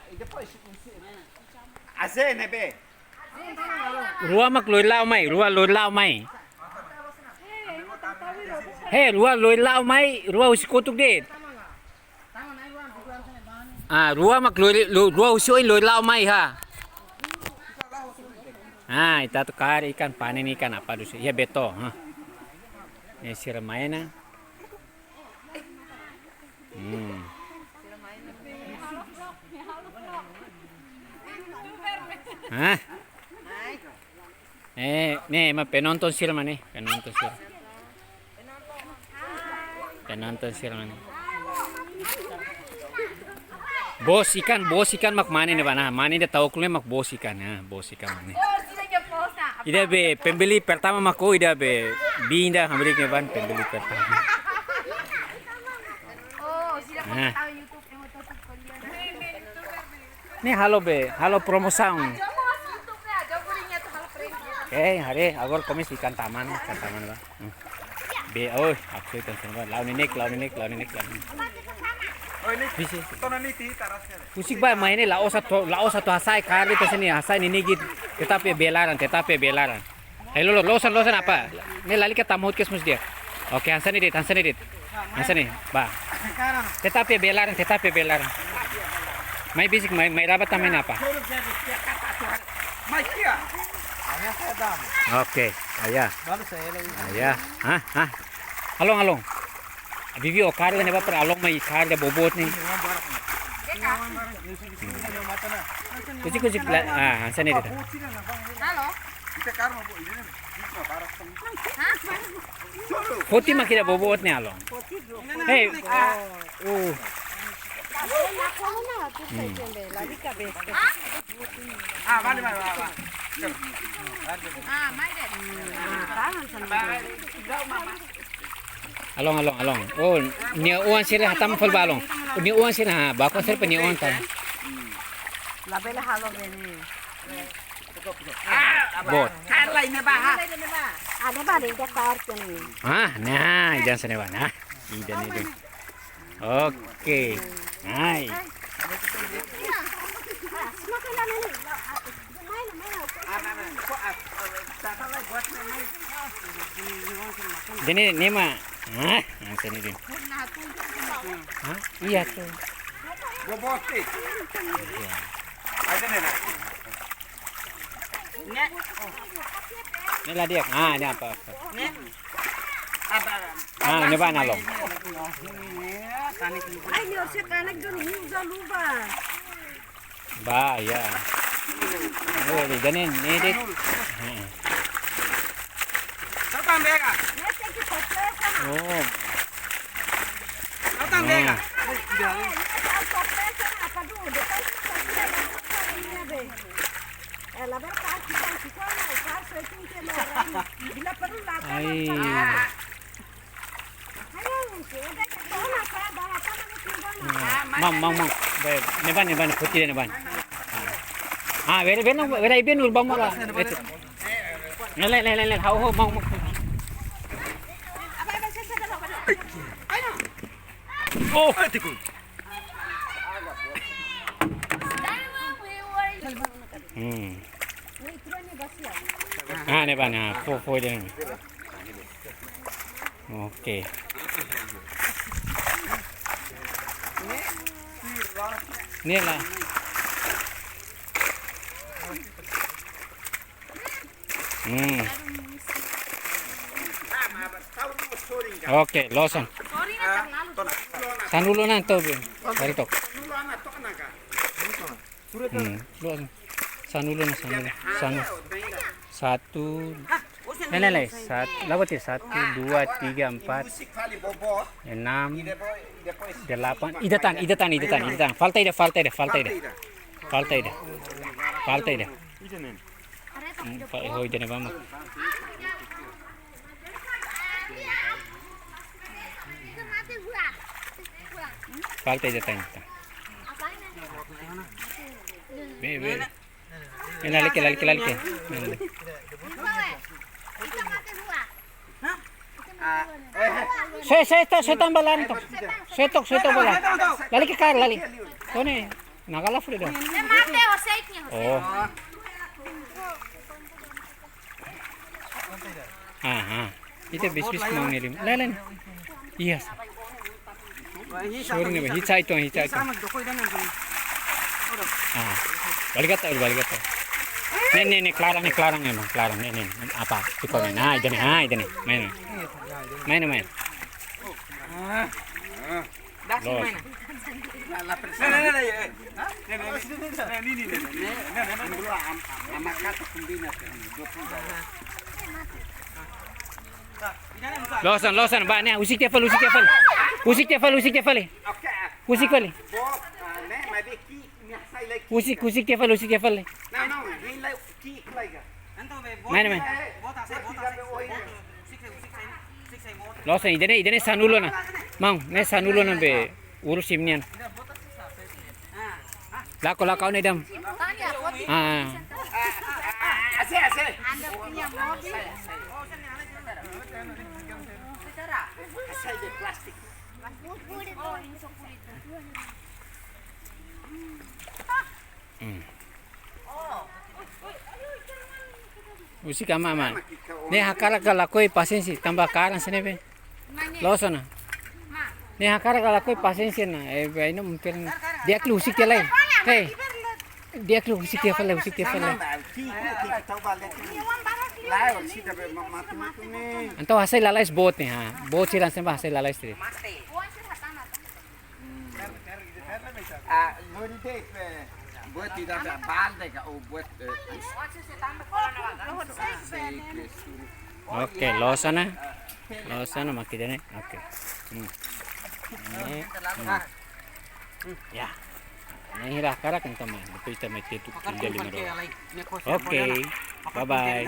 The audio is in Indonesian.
E depois Aze nebe. Rua mak loi lao mai, rua loi lao mai. He, rua loi lao mai, rua usi kotuk dit. Rua mak rua usi oi loi lao mai ha. Ita tukar ikan panen ikan apa dus? Ya beto, ha. Ini siramay na. Hah? Nih, penonton sila man penonton sila. Penonton sila man. Bos ikan mak mana nih bana? Mana dia tahu kuliah mak bos ikan mana? Ida be pembeli pertama mak ida be binda hamrik nih ban pembeli pertama. Nih halo promosi. Oke, hari agor komis ikan taman ba. Be aku itu semua. Lawan ini. Oh ini tonan ini tarasnya. Kusik ba mainnya lao satu hasai kari itu sini hasai ini git tetapi belaran. Halo losan apa? Ini lali ke tamut kes mus dia. Oke, hansan ini ba. Tetapi belaran. Mai bisik mai rabat tamen apa? Mai kia. Oke, ayah. Hah. Along. Bibi okar ne ba per along mai kar da bobot ni. Kucik hansan ini. Halo. Hoti makira bobot ni along. Hey. Vale. Along. Oh, ni uan sila hatam fal balong. Ni uan sila bako sila ni uan tan. La bela halo beni. Bot. Karla ini ba ha. Ada ba de kar kene. Nah, jangan sana bana. Ida. Oke. Hai. Jadi ini mah, sini din. Iya tuh. Bobot sih. Ada nih. Ini lah dia. Ini apa? Ini ba nalong? Ay, ni orse kanak dun ni uza luba. Ba, ya. Oh, ganin, ini dit. Tatang bega. Nese ki sorpresa. Oh. Tatang bega. Sorpresa apa dulu? Depan kita be. La verdad que si con el caso es un tema bila perlu la Ay. Mang. Baik, neban putih neban. Vera ibin ul bang mala. Le, hau mang. Oh, tikul. Neban fo dia. Oke. Ini lah. Oke, losan. Sanulunan to, Dari tok. Losan. Sanulunan. Satu. Lele. Lawat ya 1, 2, 3, 4, 6, 8. Idatan. Falta ide. Pak hoy dene bama. Falta ide tanta. Be. Lalik. Saya tambah laran to. Saya bola. Lali ke kar lali. To ne. Nagala free do. Oh. Ite bis mau ngirim. Lalan. Iya. Sorry ne hicai to. Balik kata. Ne Clara ne bang. Clara ne apa? Ikaw ne. Ide ne. Main. Los. Losan, ba ne usik tefal. Usik tefal. Usik tefal. Main. Losan idene sanulo na. Mang, ne sanulo na be urus imnian. Lako ne dam. Ase. Anda punya mobil. Asal de plastik. Usik ama. Ne hakara kalakoi pasensi tambah karan sene be. Losan. Ne hakara kalakoi pasensi na. Ino mungkin dia klu usik telai. Hey. Dia klu usik tefal. Anto hasay lalais boat ne ha. Boat silang sembah hasay lalais tadi. Buat tidak ada balde buat Oke, losan makidene. Oke. Ya. Ini hira kara kan teman. Itu kita meti tu tinggal 5 Oke. Bye bye.